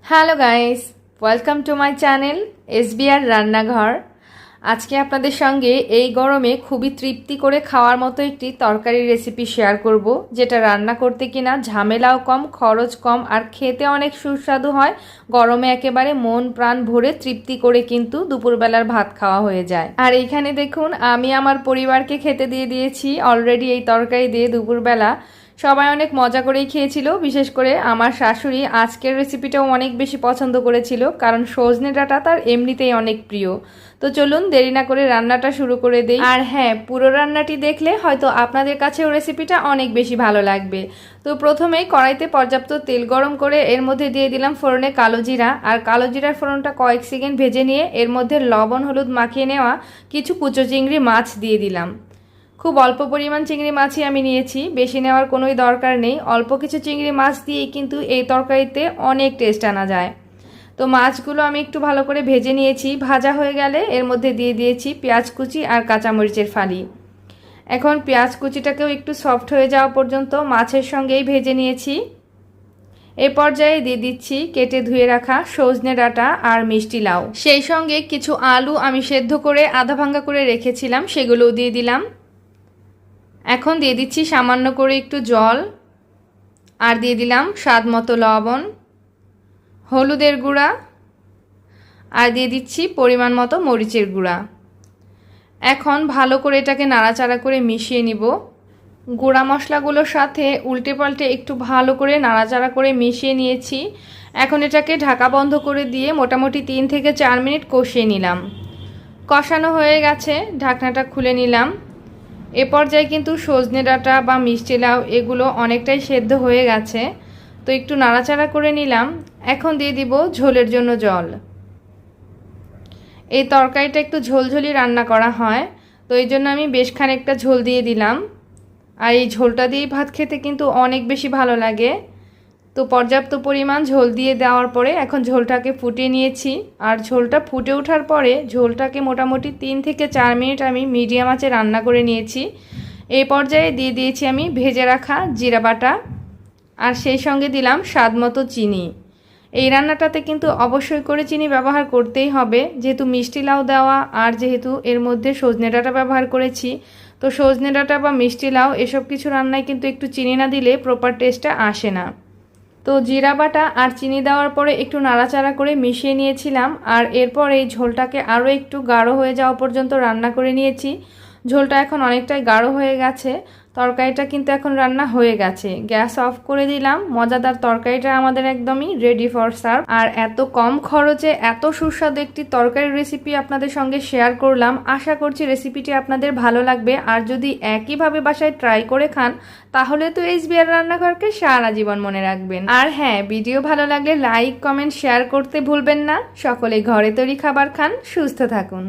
Hello guys, welcome to my channel SBR রান্নাঘর। আজকে আপনাদের সঙ্গে এই গরমে খুবই তৃপ্তি করে খাওয়ার মতো একটি তরকারির রেসিপি শেয়ার করব, যেটা রান্না করতে কিনা ঝামেলাও কম, খরচ কম আর খেতে অনেক সুস্বাদু হয়। গরমে একেবারে মন প্রাণ ভরে তৃপ্তি করে কিন্তু দুপুরবেলার ভাত খাওয়া হয়ে যায়। আর এইখানে দেখুন, আমি আমার পরিবারকে খেতে দিয়ে দিয়েছি অলরেডি এই তরকারি দিয়ে দুপুরবেলা। সবাই অনেক মজা করেই খেয়েছিল, বিশেষ করে আমার শাশুড়ি আজকের রেসিপিটাও অনেক বেশি পছন্দ করেছিল, কারণ সজনে ডাঁটা তার এমনিতেই অনেক প্রিয়। তো চলুন দেরি না করে রান্নাটা শুরু করে দেই। আর হ্যাঁ, পুরো রান্নাটি দেখলে হয়তো আপনাদের কাছেও রেসিপিটা অনেক বেশি ভালো লাগবে। তো প্রথমেই কড়াইতে পর্যাপ্ত তেল গরম করে এর মধ্যে দিয়ে দিলাম ফোড়নে কালো জিরা। আর কালো জিরার ফোড়নটা কয়েক সেকেন্ড ভেজে নিয়ে এর মধ্যে লবণ হলুদ মাখিয়ে নেওয়া কিছু কুচো চিংড়ি মাছ দিয়ে দিলাম। খুব অল্প পরিমাণ চিংড়ি মাছই আমি নিয়েছি, বেশি নেওয়ার কোনোই দরকার নেই। অল্প কিছু চিংড়ি মাছ দিয়েই কিন্তু এই তরকারিতে অনেক টেস্ট আনা যায়। তো মাছগুলো আমি একটু ভালো করে ভেজে নিয়েছি। ভাজা হয়ে গেলে এর মধ্যে দিয়ে দিয়েছি পেঁয়াজ কুচি আর কাঁচামরিচের ফালি। এখন পেঁয়াজ কুচিটাকেও একটু সফট হয়ে যাওয়া পর্যন্ত মাছের সঙ্গেই ভেজে নিয়েছি। এ পর্যায়ে দিয়ে দিচ্ছি কেটে ধুয়ে রাখা সজনে ডাঁটা আর মিষ্টি লাউ, সেই সঙ্গে কিছু আলু আমি সেদ্ধ করে আধা ভাঙ্গা করে রেখেছিলাম, সেগুলোও দিয়ে দিলাম। এখন দিয়ে দিচ্ছি সামান্য করে একটু জল, আর দিয়ে দিলাম স্বাদ মতো লবণ, হলুদের গুঁড়া, আর দিয়ে দিচ্ছি পরিমাণ মতো মরিচের গুঁড়া। এখন ভালো করে এটাকে নাড়াচাড়া করে মিশিয়ে নিব। গুঁড়া মশলাগুলোর সাথে উল্টে পাল্টে একটু ভালো করে নাড়াচাড়া করে মিশিয়ে নিয়েছি। এখন এটাকে ঢাকা বন্ধ করে দিয়ে মোটামুটি 3 থেকে 4 মিনিট কষিয়ে নিলাম। কষানো হয়ে গেছে, ঢাকনাটা খুলে নিলাম। এ পর্যায়ে কিন্তু সজনে ডাঁটা বা মিষ্টি লাউ এগুলো অনেকটাই সেদ্ধ হয়ে গেছে, তো একটু নাড়াচাড়া করে নিলাম। এখন দিয়ে দিব ঝোলের জন্য জল। এই তরকারিটা একটু ঝোলঝোলি রান্না করা হয়, তো এই জন্য আমি বেশ খানিকটা ঝোল দিয়ে দিলাম। আর এই ঝোলটা দিয়ে ভাত খেতে কিন্তু অনেক বেশি ভালো লাগে। তো পর্যাপ্ত পরিমাণ ঝোল দিয়ে দেওয়ার পরে এখন ঝোলটাকে ফুটিয়ে নিয়েছি। আর ঝোলটা ফুটে ওঠার পরে ঝোলটাকে মোটামুটি 3 থেকে 4 মিনিট আমি মিডিয়াম আঁচে রান্না করে নিয়েছি। এই পর্যায়ে দিয়ে দিয়েছি আমি ভেজে রাখা জিরা বাটা, আর সেই সঙ্গে দিলাম স্বাদ মতো চিনি। এই রান্নাটাতে কিন্তু অবশ্যই করে চিনি ব্যবহার করতেই হবে, যেহেতু মিষ্টি লাউ দেওয়া আর যেহেতু এর মধ্যে সজনে ডাঁটা ব্যবহার করেছি। তো সজনে ডাঁটা বা মিষ্টি লাউ এসব কিছু রান্নায় কিন্তু একটু চিনি না দিলে প্রপার টেস্টটা আসে না। তো জিরা বাটা আর চিনি দেওয়ার পরে একটু নাড়াচাড়া করে মিশিয়ে নিয়েছিলাম। আর এরপর এই ঝোলটাকে আরও একটু গাঢ় হয়ে যাওয়া পর্যন্ত রান্না করে নিয়েছি। ঝোলটা এখন অনেকটাই গাঢ় হয়ে গেছে, তরকারিটা কিন্তু এখন রান্না হয়ে গেছে। গ্যাস অফ করে দিলাম। মজাদার তরকারিটা আমাদের একদমই রেডি ফর সার্ভ। আর এত কম খরচে এত সুস্বাদু একটি তরকারির রেসিপি আপনাদের সঙ্গে শেয়ার করলাম। আশা করছি রেসিপিটি আপনাদের ভালো লাগবে। আর যদি একইভাবে বাসায় ট্রাই করে খান, তাহলে তো এসবিআর রান্নাঘরকে সারা জীবন মনে রাখবেন। আর হ্যাঁ, ভিডিও ভালো লাগলে লাইক কমেন্ট শেয়ার করতে ভুলবেন না। সকলে ঘরে তৈরি খাবার খান, সুস্থ থাকুন।